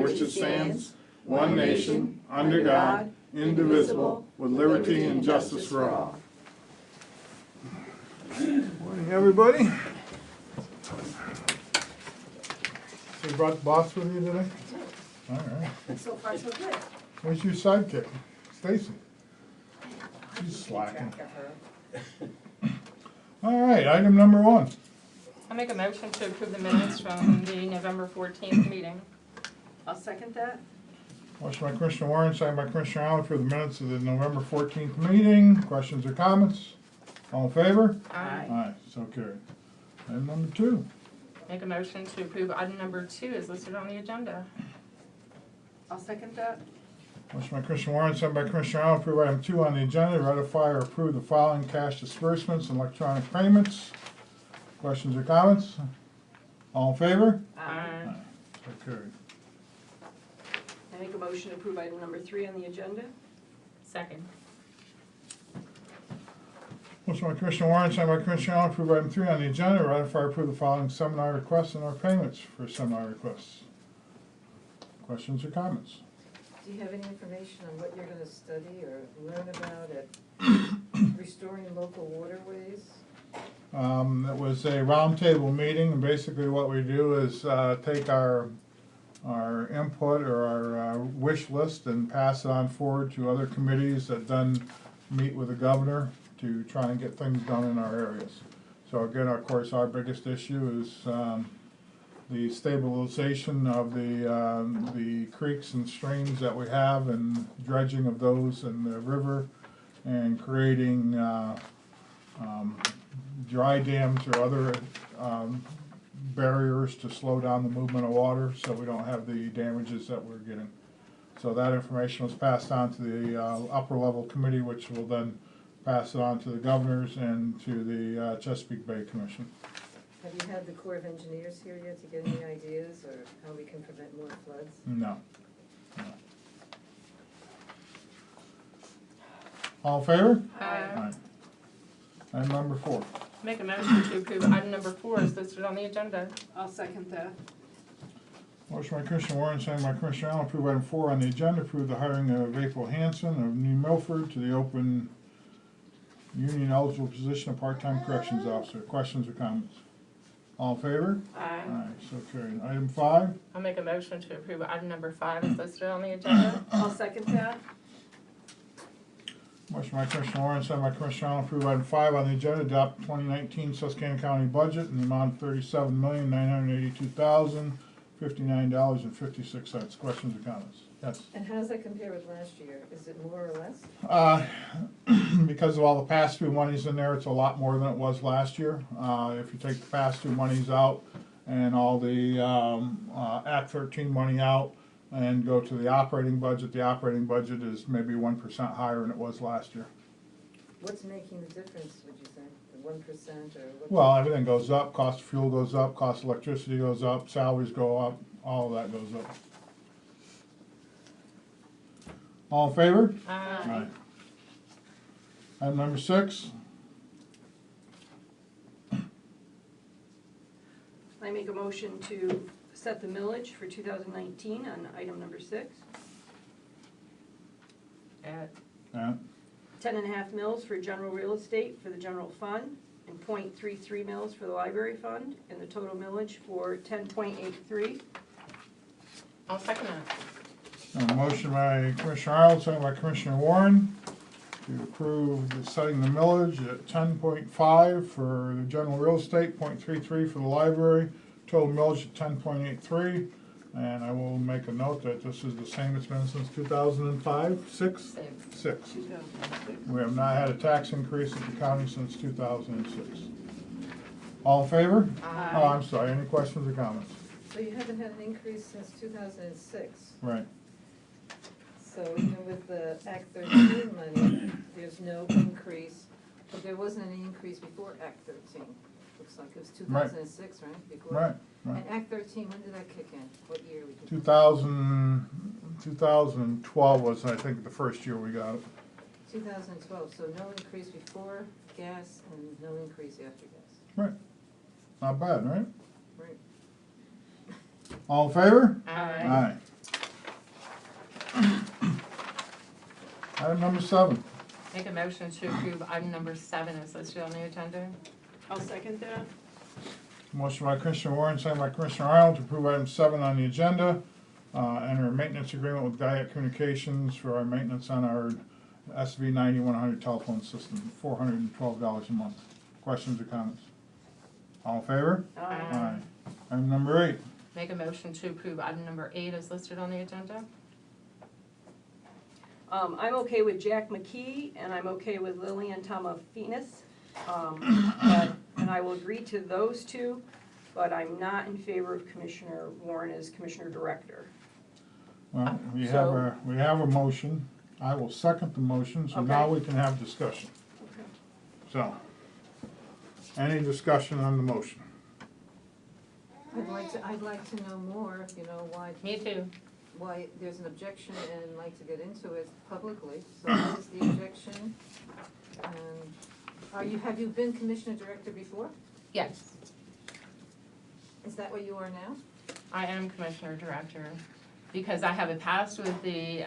which it stands, one nation, under God, indivisible, with liberty and justice for all. Morning, everybody. So you brought the boss with you today? All right. So far, so good. Where's your sidekick? Stacy. She's slacking. All right, item number 1. I make a motion to approve the minutes from the November 14th meeting. I'll second that. Motion by Commissioner Warren, second by Commissioner Arnold for the minutes of the November 14th meeting. Questions or comments? All in favor? Aye. Aye, so carried. Item number 2. Make a motion to approve item number 2 is listed on the agenda. I'll second that. Motion by Commissioner Warren, second by Commissioner Arnold, approve item 2 on the agenda, ratify or approve the following cash disbursements and electronic payments. Questions or comments? All in favor? Aye. So carried. I make a motion to approve item number 3 on the agenda. Second. Motion by Commissioner Warren, second by Commissioner Arnold, approve item 3 on the agenda, ratify or approve the following seminar requests and our payments for seminar requests. Questions or comments? Do you have any information on what you're gonna study or learn about at restoring local waterways? It was a roundtable meeting, and basically what we do is take our input or our wish list and pass it on forward to other committees that then meet with the governor to try and get things done in our areas. So again, of course, our biggest issue is the stabilization of the creeks and streams that we have and dredging of those in the river and creating dry dams or other barriers to slow down the movement of water so we don't have the damages that we're getting. So that information was passed on to the upper level committee, which will then pass it on to the governors and to the Chesapeake Bay Commission. Have you had the Corps of Engineers here yet to get any ideas or how we can prevent more floods? No. All in favor? Aye. Item number 4. Make a motion to approve item number 4 is listed on the agenda. I'll second that. Motion by Commissioner Warren, second by Commissioner Arnold, approve item 4 on the agenda, approve the hiring of April Hanson of New Milford to the open union eligible position of part-time corrections officer. Questions or comments? All in favor? Aye. Aye, so carried. Item 5. I'll make a motion to approve item number 5 is listed on the agenda. I'll second that. Motion by Commissioner Warren, second by Commissioner Arnold, approve item 5 on the agenda, adopt 2019 Susquehanna County budget in the amount of $37,982,059.56. Questions or comments? Yes. And how does that compare with last year? Is it more or less? Because of all the pass-through monies in there, it's a lot more than it was last year. If you take the pass-through monies out and all the Act 13 money out and go to the operating budget is maybe 1% higher than it was last year. What's making the difference, would you think? The 1% or what? Well, everything goes up, cost of fuel goes up, cost of electricity goes up, salaries go up, all of that goes up. All in favor? Aye. Item number 6. I make a motion to set the millage for 2019 on item number 6. At 10.5 mils for general real estate for the general fund and .33 mils for the library fund and the total millage for 10.83. I'll second that. A motion by Commissioner Arnold, second by Commissioner Warren to approve setting the millage at 10.5 for the general real estate, .33 for the library, total millage at 10.83. And I will make a note that this is the same it's been since 2005, 6? 6. We have not had a tax increase at the county since 2006. All in favor? Aye. Oh, I'm sorry, any questions or comments? So you haven't had an increase since 2006? Right. So even with the Act 13 money, there's no increase, but there wasn't any increase before Act 13. Looks like it was 2006, right? Before. Right. And Act 13, when did that kick in? What year? 2012 was, I think, the first year we got it. 2012, so no increase before gas and no increase after gas. Right. Not bad, right? Right. All in favor? Aye. Aye. Item number 7. Make a motion to approve item number 7 is listed on the agenda. I'll second that. Motion by Commissioner Warren, second by Commissioner Arnold to approve item 7 on the agenda. Enter a maintenance agreement with Guyot Communications for our maintenance on our SV 9100 telephone system, $412 a month. Questions or comments? All in favor? Aye. Item number 8. Make a motion to approve item number 8 is listed on the agenda. I'm okay with Jack McKee, and I'm okay with Lillian Tomafinas. And I will agree to those two, but I'm not in favor of Commissioner Warren as Commissioner Director. Well, we have So- a motion. I will second the motion, so now Okay. we can have discussion. Okay. So, any discussion on the motion? I'd like to know more, Me too. why there's an objection and like to get into it publicly. So what is the objection? And have you been Commissioner Director before? Yes, Is that what you are now? I am Commissioner Director because I have a past with the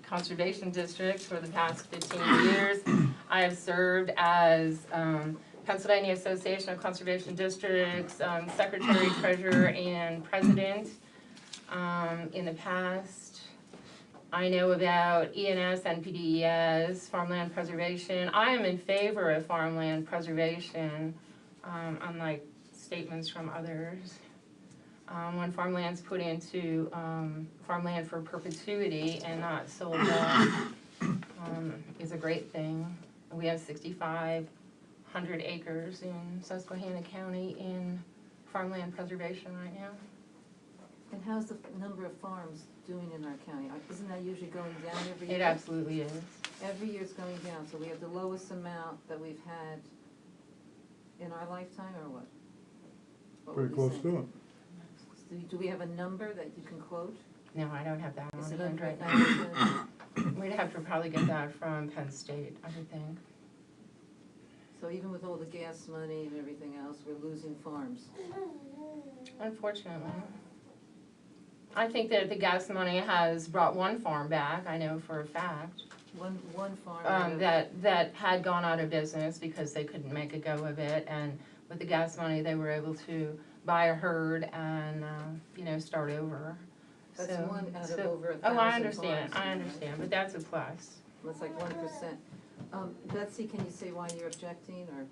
Conservation District for the past 15 years. I have served as Pennsylvania Association of Conservation Districts, Secretary, Treasurer, and President in the past. I know about ENS, NPDES, farmland preservation. I am in favor of farmland preservation, unlike statements from others. When farmland's put into farmland for perpetuity and not sold off is a great thing. We have 6,500 acres in Susquehanna County in farmland preservation right now. And how's the number of farms doing in our county? Isn't that usually going down every year? It absolutely is. Every year it's going down, so we have the lowest amount that we've had in our lifetime, or what? What would Pretty you close say? to it. Do we have a number that you can quote? No, I don't have that Is on it hand under right now. 1,000? We'd have to probably get that from Penn State, I would think. So even with all the gas money and everything else, we're losing farms. Unfortunately. I think that the gas money has brought one farm back, I know for a fact, One farm. out of- that had gone out of business because they couldn't make a go of it. And with the gas money, they were able to buy a herd and, start over. That's So- one out of so- over 1,000 Oh, I farms, understand, but that's a plus. That's like 1%. Betsy, can you say why you're objecting, or?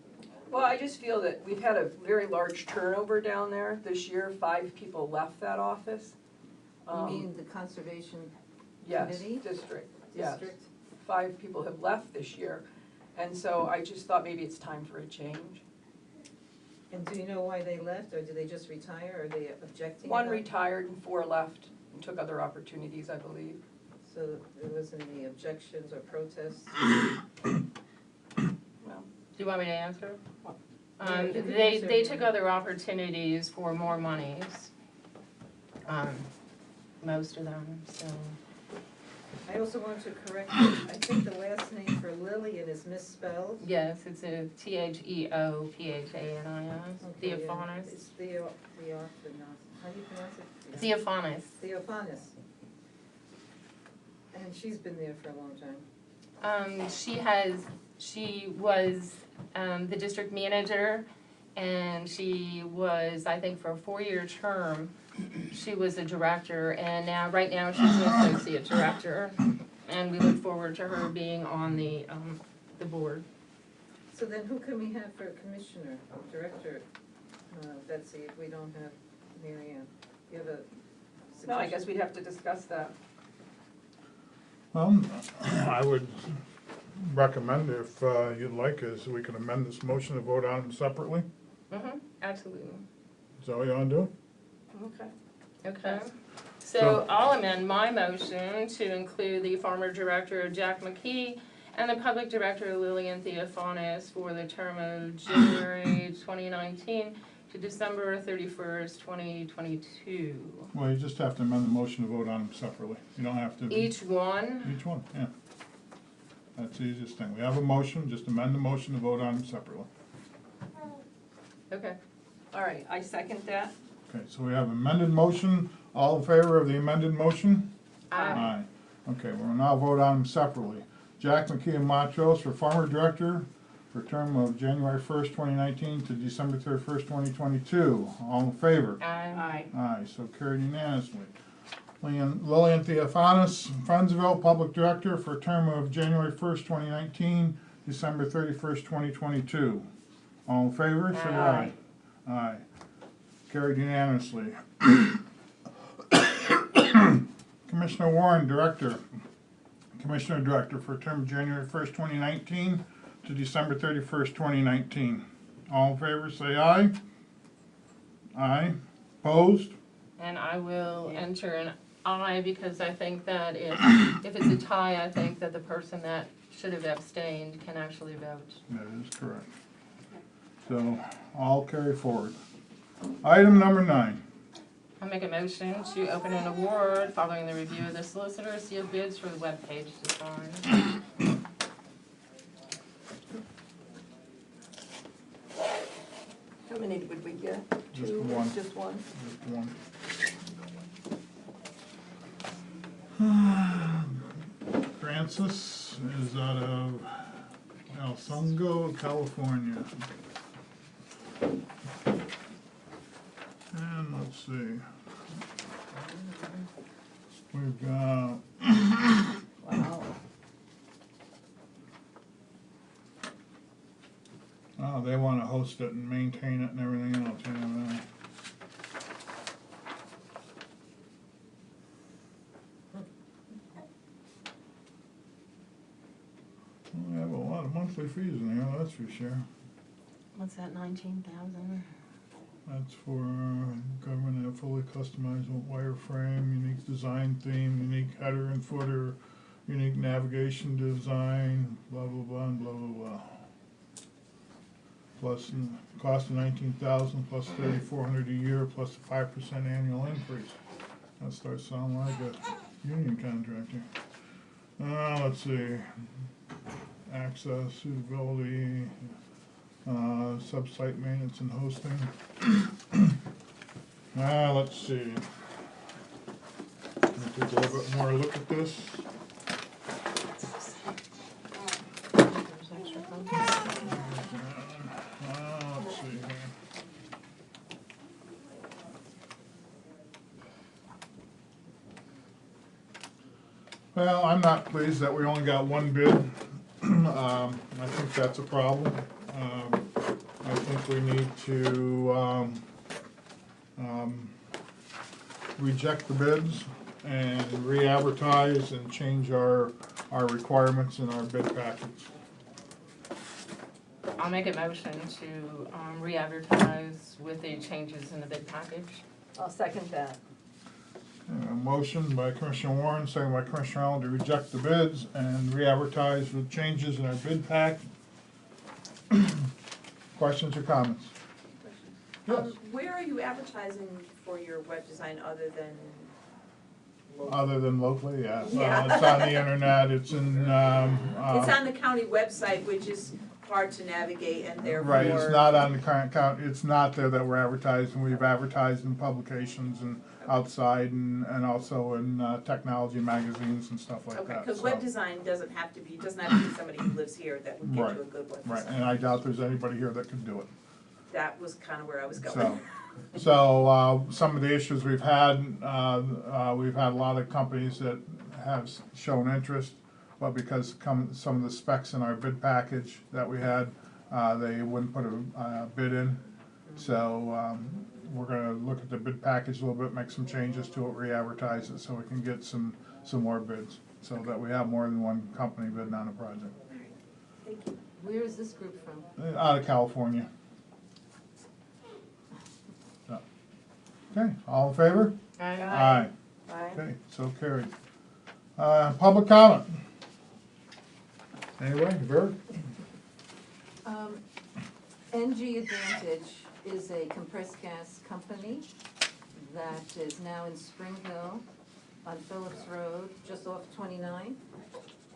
Well, I just feel that we've had a very large turnover down there this year. 5 people left that office. You mean the conservation Yes, committee? district, yes. District? 5 people have left this year. And so I just thought maybe it's time for a change. And do you know why they left, or did they just retire, or are they objecting? 1 about it? retired and 4 left and took other opportunities, I believe. So there wasn't any objections or protests? Well, Do you want me to answer? Yeah, you can They answer. took other opportunities for more monies. Most of them, so. I also want to correct you, I think the last name for Lillian is misspelled. Yes, it's a Theophanis, Okay, yeah. Theophanis. It's Theophanis, how do you pronounce it? Theophanis. Theophanis. And she's been there for a long time. She was the district manager, and she was, I think, for a 4-year term, she was a director, and right now, she's an associate director. And we look forward to her being on the board. So then who can we have for commissioner or director, Betsy, if we don't have Mary Ann? You have a suggestion? no, I guess we'd have to discuss that. I would recommend, if you'd like, is we can amend this motion to vote on them separately. Absolutely. Is that what you want to do? Okay. Okay. So- So I'll amend my motion to include the former director Jack McKee and the public director Lillian Theophanis for the term of January 2019 to December 31st, 2022. Well, you just have to amend the motion to vote on them separately. You don't have to. Each one? Each one, yeah. That's the easiest thing. We have a motion, just amend the motion to vote on them separately. Okay. All right, I second that. Okay, so we have amended motion. All in favor of the amended motion? Aye. Okay, we'll now vote on them separately. Jack McKee and Montrose for Farmer Director for a term of January 1st, 2019 to December 31st, 2022. All in favor? Aye. Aye, so carried unanimously. Lillian Theophanis, Friendsville Public Director for a term of January 1st, 2019, December 31st, 2022. All in favor, say aye. Aye. Carried unanimously. Commissioner Warren, Commissioner Director for a term of January 1st, 2019 to December 31st, 2019. All in favor, say aye. Aye. Opposed? And I will enter an aye because I think that if it's a tie, I think that the person that should have abstained can actually vote. That is correct. So, all carry forward. Item number 9. I'll make a motion to open an award following the review of the solicitor sealed bids for the webpage design. How many would we get? Just Two? one. Just one? Just one. Francis is out of El Songo, California. And let's see. We've got, Wow. oh, they want to host it and maintain it and everything else, you know. We have a lot of monthly fees in here, that's for sure. What's that, 19,000? That's for government and fully customizable wireframe, unique design theme, unique header and footer, unique navigation design, blah, blah, blah, and blah, blah, blah. Plus, cost of 19,000 plus 3,400 a year plus a 5% annual increase. That starts sounding like a union contract here. Let's see. Access, suitability, sub-site maintenance and hosting. Let's see. Let me take a little bit more look at this. Let's see here. Well, I'm not pleased that we only got one bid. I think that's a problem. I think we need to reject the bids and re-advertise and change our requirements in our bid package. I'll make a motion to re-advertise with the changes in the bid package. I'll second that. A motion by Commissioner Warren, second by Commissioner Arnold to reject the bids and re-advertise with changes in our bid pack. Questions or comments? Yes. Where are you advertising for your web design other than? Other than locally, yeah. Yeah. It's on the internet, it's in, It's on the county website, which is hard to navigate and therefore. right, it's not on the current count, it's not there that we're advertising. We've advertised in publications and outside and also in technology magazines and stuff like Okay, that. because so. web design doesn't have to be somebody who lives here that would get Right, you a good web Right, design. and I doubt there's anybody here that could do it. That was kind of where I was So, going. some of the issues we've had a lot of companies that have shown interest, but because some of the specs in our bid package that we had, they wouldn't put a bid in. So, we're gonna look at the bid package a little bit, make some changes to it, re-advertise it, so we can get some more bids, so that we have more than one company bidding on a project. Thank you. Where is this group from? Out of California. So, okay, all in favor? Aye. Aye. Okay, so carried. Public comment? Anyway, Vert? NG Advantage is a compressed gas company that is now in Springville on Phillips Road, just off 29.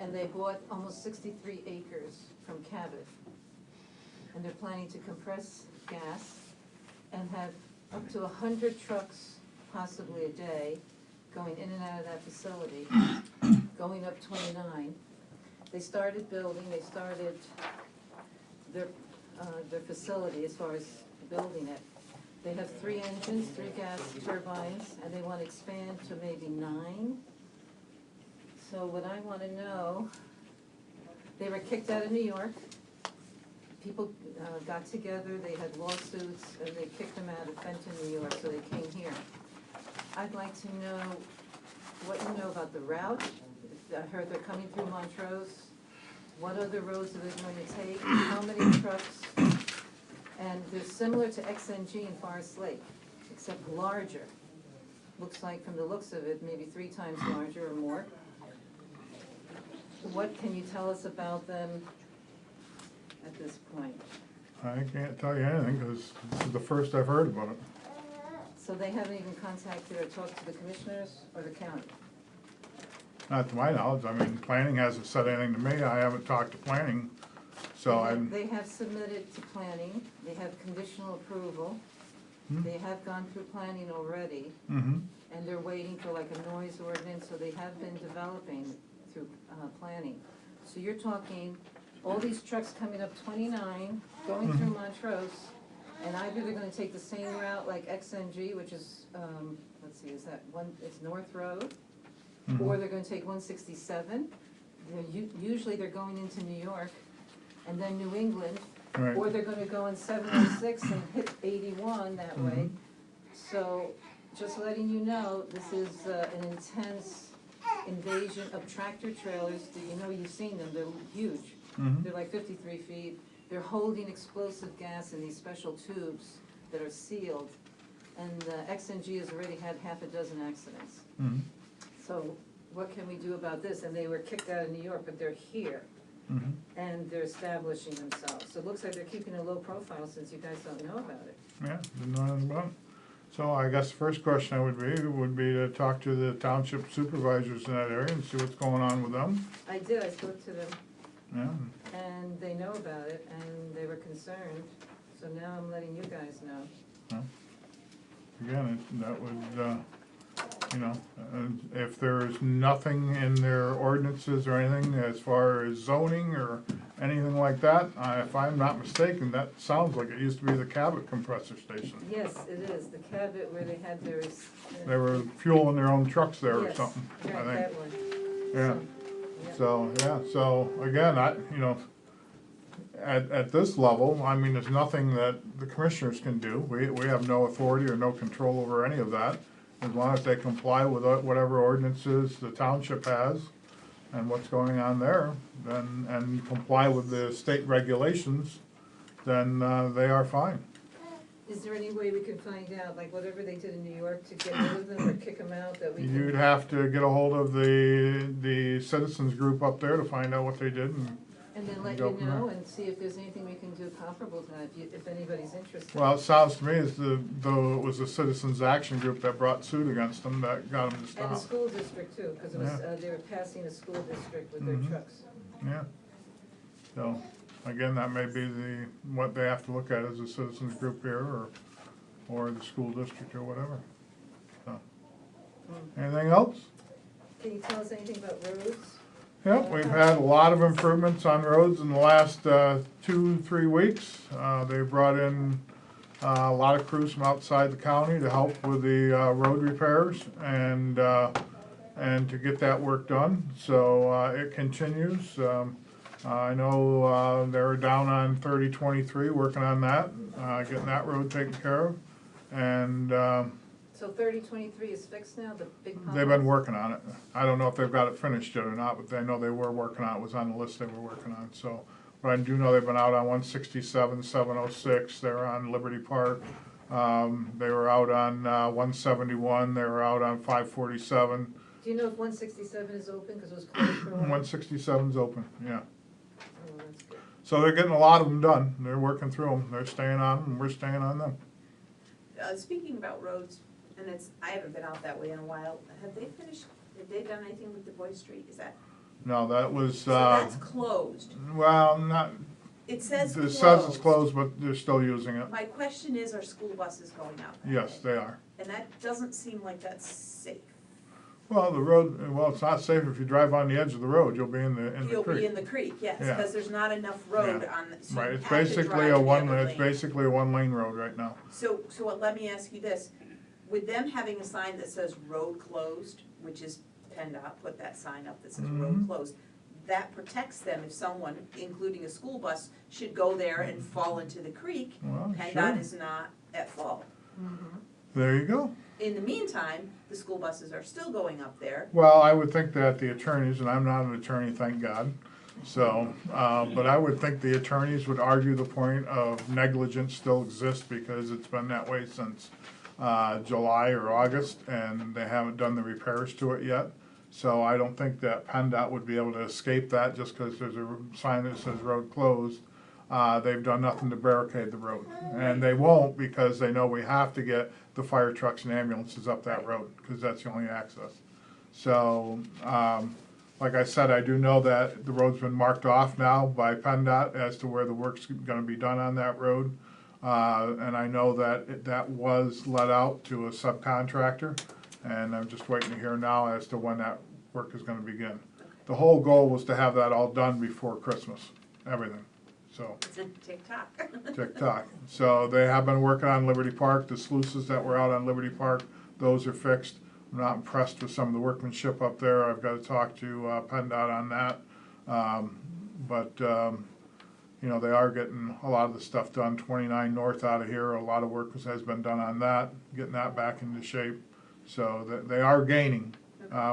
And they bought almost 63 acres from Cabot. And they're planning to compress gas and have up to 100 trucks, possibly a day, going in and out of that facility. going up 29. They started building, they started their facility as far as building it. They have 3 engines, 3 gas turbines, and they want to expand to maybe 9. So what I want to know, they were kicked out of New York. People got together, they had lawsuits, and they kicked them out of Fenton, New York, so they came here. I'd like to know what you know about the route. I heard they're coming through Montrose. What other roads are they going to take? How many trucks? And they're similar to XNG in Forest Lake, except larger. Looks like, from the looks of it, maybe 3 times larger or more. What can you tell us about them at this point? I can't tell you anything, because this is the first I've heard about it. So they haven't even contacted or talked to the commissioners or the county? Not to my knowledge, I mean, planning hasn't said anything to me, I haven't talked to planning, so I'm, They have submitted to planning, they have conditional approval, they have gone through planning already, mm-hmm, and they're waiting for like a noise ordinance, so they have been developing through planning. So you're talking, all these trucks coming up 29, going through Montrose, and either they're gonna take the same route like XNG, which is, let's see, is that one, it's North Road, or they're gonna take 167. Usually they're going into New York, and then New England, right. or they're gonna go in 706 and hit 81 that way. So, just letting you know, this is an intense invasion of tractor trailers. You know, you've seen them, they're huge. They're like 53 feet. They're holding explosive gas in these special tubes that are sealed. And XNG has already had half a dozen accidents. So what can we do about this? And they were kicked out of New York, but they're here. And they're establishing themselves. So it looks like they're keeping a low profile since you guys don't know about it. Yeah, didn't know anything about it. So I guess the first question would be to talk to the township supervisors in that area and see what's going on with them. I did, I spoke to them, Yeah, and they know about it, and they were concerned. So now I'm letting you guys know. again, that would, you know, if there's nothing in their ordinances or anything as far as zoning or anything like that, if I'm not mistaken, that sounds like it used to be the Cabot compressor station. Yes, it is, the Cabot where they had their. They were fueling their own trucks there or Yes, something, I right, think. that one. Yeah. Yeah. So, yeah, so again, you know, at this level, I mean, there's nothing that the commissioners can do. We have no authority or no control over any of that. As long as they comply with whatever ordinances the township has and what's going on there, then, and comply with the state regulations, then they are fine. Is there any way we can find out, like whatever they did in New York, to get rid of them or kick them out, that we can? You'd have to get a hold of the citizens group up there to find out what they did And then let go you from know there. and see if there's anything we can do comparable to that, if anybody's interested. well, it sounds to me as though it was the Citizens Action Group that brought suit against them that got them to And the stop. school district too, because it was, Yeah. they were passing a school district with their Mhm. trucks. Yeah. So, again, that may be what they have to look at as a citizens group here, or the school district or whatever. So, anything else? Can you tell us anything about roads? Yep, we've had a lot of improvements on roads in the last 2-3 weeks. They brought in a lot of crews from outside the county to help with the road repairs and to get that work done. So it continues. I know they're down on 3023, working on that, getting that road taken care of. And So 3023 is fixed now, the big potholes? they've been working on it. I don't know if they've got it finished yet or not, but I know they were working on it, it was on the list they were working on, so. But I do know they've been out on 167, 706, they were on Liberty Park. They were out on 171, they were out on 547. Do you know if 167 is open, because it was closed for a while? 167's open, yeah. Oh, that's good. So they're getting a lot of them done, they're working through them, they're staying on them, and we're staying on them. Speaking about roads, and I haven't been out that way in a while, have they done anything with Du Bois Street, is that? No, that was, So that's closed. well, not, It says it closed. says it's closed, but they're still using it. My question is, are school buses going out that Yes, way? they are. And that doesn't seem like that's safe. Well, the road, well, it's not safe if you drive on the edge of the road, you'll be in the You'll be creek. in the creek, yes, Yeah. because there's not enough road Yeah. on, so Right, you it's have to basically drive a the one, other it's lane. basically a one-lane road right now. So let me ask you this, with them having a sign that says road closed, which is PennDOT put that sign up that says road Mhm. closed, that protects them if someone, including a school bus, should go there and fall into the creek, Well, PennDOT sure. is not at fault. There you go. In the meantime, the school buses are still going up there. Well, I would think that the attorneys, and I'm not an attorney, thank God, so, but I would think the attorneys would argue the point of negligence still exists because it's been that way since July or August, and they haven't done the repairs to it yet. So I don't think that PennDOT would be able to escape that just because there's a sign that says road closed. They've done nothing to barricade the road, and they won't because they know we have to get the fire trucks and ambulances up that road, because that's the only access. So, like I said, I do know that the road's been marked off now by PennDOT as to where the work's gonna be done on that road. And I know that that was let out to a subcontractor, and I'm just waiting to hear now as to when that work is gonna begin. The whole goal was to have that all done before Christmas, everything, so. It's a tick-tock. TikTok. So they have been working on Liberty Park, the sluices that were out on Liberty Park, those are fixed. I'm not impressed with some of the workmanship up there, I've got to talk to PennDOT on that. You know, they are getting a lot of the stuff done, 29 north out of here, a lot of work has been done on that, getting that back into shape. So they are gaining.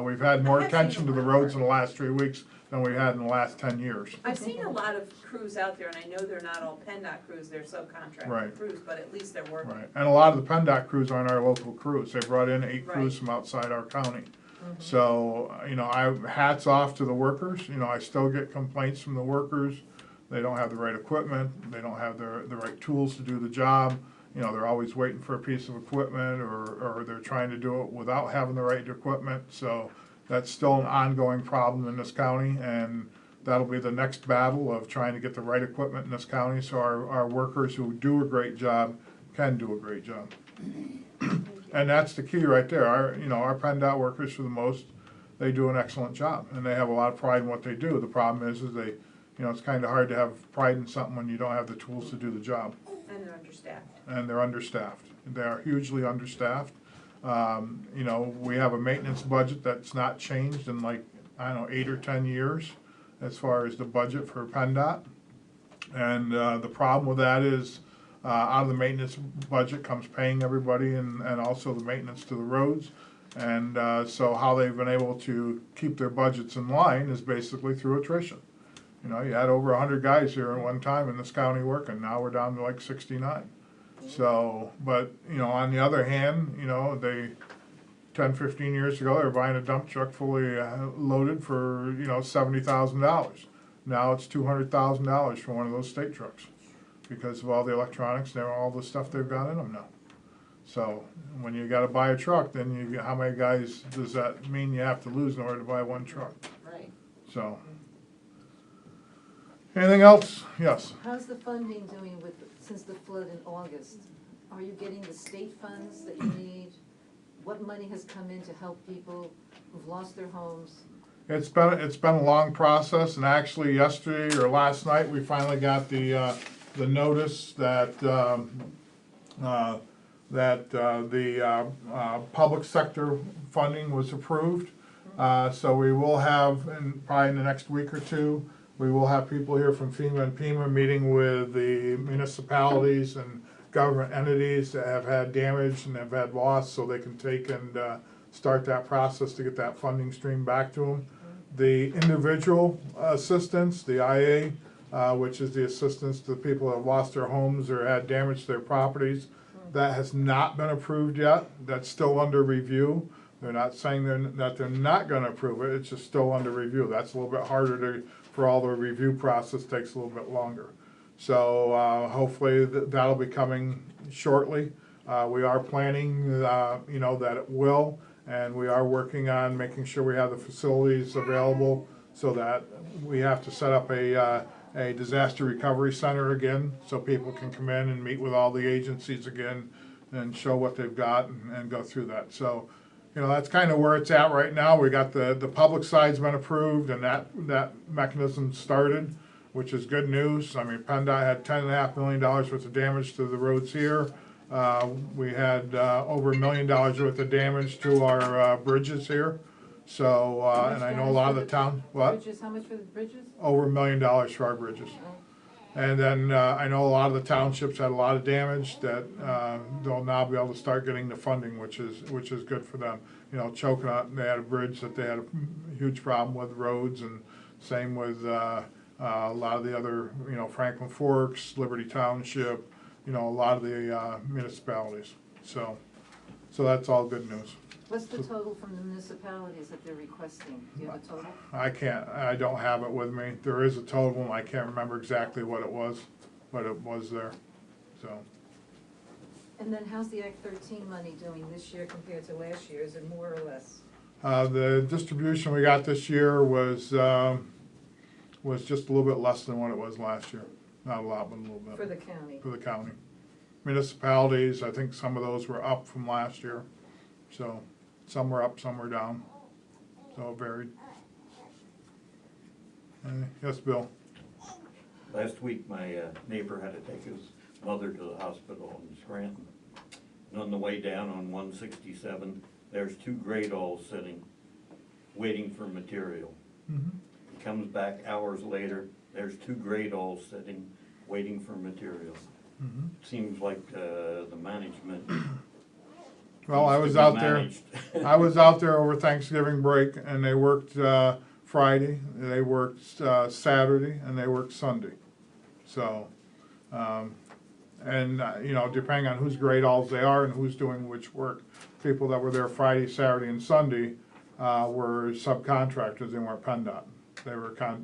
We've had more I have seen attention a to the lot of roads work. in the last 3 weeks than we had in the last 10 years. I've seen a lot of crews out there, and I know they're not all PennDOT crews, they're subcontractor Right. crews, but at least they're working. Right, and a lot of the PennDOT crews aren't our local crews, they brought in 8 crews Right. from outside our county. So, you know, hats off to the workers, you know, I still get complaints from the workers, they don't have the right equipment, they don't have the right tools to do the job. You know, they're always waiting for a piece of equipment, or they're trying to do it without having the right equipment, so that's still an ongoing problem in this county, and that'll be the next battle of trying to get the right equipment in this county, so our workers who do a great job can do a great job. And that's the key right there, our PennDOT workers for the most, they do an excellent job, and they have a lot of pride in what they do. The problem is they, it's kinda hard to have pride in something when you don't have the tools to do the job. And they're understaffed. And they're understaffed. They are hugely understaffed. We have a maintenance budget that's not changed in 8 or 10 years as far as the budget for PennDOT. And the problem with that is out of the maintenance budget comes paying everybody and also the maintenance to the roads. And so how they've been able to keep their budgets in line is basically through attrition. You had over 100 guys here at one time in this county working, now we're down to 69. So, but, on the other hand, they, 10, 15 years ago, they were buying a dump truck fully loaded for, $70,000. Now it's $200,000 for one of those state trucks because of all the electronics and all the stuff they've got in them now. So, when you gotta buy a truck, then how many guys does that mean you have to lose in order to buy one truck? Right. So. Anything else? Yes. How's the funding doing since the flood in August? Are you getting the state funds that you need? What money has come in to help people who've lost their homes? It's been a long process, and actually yesterday or last night, we finally got the notice that the public sector funding was approved. So we will have, probably in the next week or two, we will have people here from FEMA and PEMA meeting with the municipalities and government entities that have had damage and have had loss, so they can take and start that process to get that funding stream back to them. The individual assistance, the IA, which is the assistance to the people that have lost their homes or had damage to their properties, that has not been approved yet. That's still under review. They're not saying that they're not gonna approve it, it's just still under review. That's a little bit harder for all the review process takes a little bit longer. So hopefully that'll be coming shortly. We are planning, that it will, and we are working on making sure we have the facilities available so that we have to set up a disaster recovery center again, so people can come in and meet with all the agencies again and show what they've got and go through that. So, that's kind of where it's at right now. We got the public side's been approved and that mechanism started, which is good news. I mean, PennDOT had $10.5 million worth of damage to the roads here. We had over $1 million worth of damage to our bridges here. So, and I know a lot of the town, what? Bridges, how much for the bridges? Over $1 million for our bridges. And then I know a lot of the townships had a lot of damage that they'll now be able to start getting the funding, which is good for them. Choking, they had a bridge that they had a huge problem with roads, and same with a lot of the other, Franklin Forks, Liberty Township, a lot of the municipalities. So that's all good news. What's the total from the municipalities that they're requesting? Do you have a total? I don't have it with me. There is a total, and I can't remember exactly what it was there, so. And then how's the Act 13 money doing this year compared to last year? Is it more or less? The distribution we got this year was just a little bit less than what it was last year. Not a lot, but a little bit. For the county? For the county. Municipalities, I think some of those were up from last year, so some were up, some were down, so it varied. Yes, Bill? Last week, my neighbor had to take his mother to the hospital in Scranton. And on the way down on 167, there's 2 great-alls sitting, waiting for material. He comes back hours later, there's 2 great-alls sitting, waiting for material. Seems like the management. Well, I needs was to be out there. managed. I was out there over Thanksgiving break, and they worked Friday, they worked Saturday, and they worked Sunday. So, and depending on whose grade alls they are and who's doing which work, people that were there Friday, Saturday, and Sunday were subcontractors. They weren't PennDOT.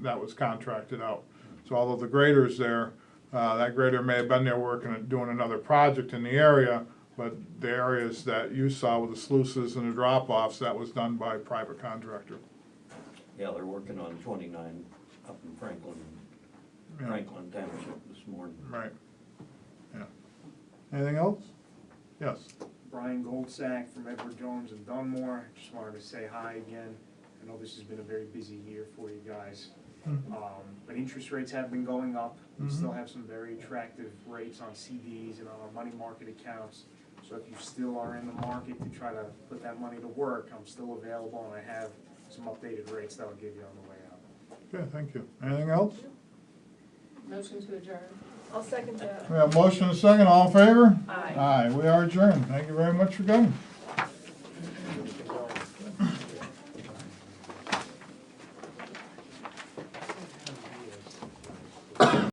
That was contracted out. So although the grader's there, that grader may have been there working and doing another project in the area, but the areas that you saw with the sluices and the drop-offs, that was done by a private contractor. Yeah, they're working on 29 up in Franklin Township this morning. Right. Yeah. Anything else? Yes. Brian Goldsack from Edward Jones and Dunmore. Just wanted to say hi again. I know this has been a very busy year for you guys. But interest rates have been going up. We still have some very attractive rates on CDs and on our money market accounts. So if you still are in the market to try to put that money to work, I'm still available, and I have some updated rates that I'll give you on the way out. Okay, thank you. Anything else? Motion to adjourn. I'll second that. We have motion and a second. All in favor? Aye. Aye. We are adjourned. Thank you very much for coming.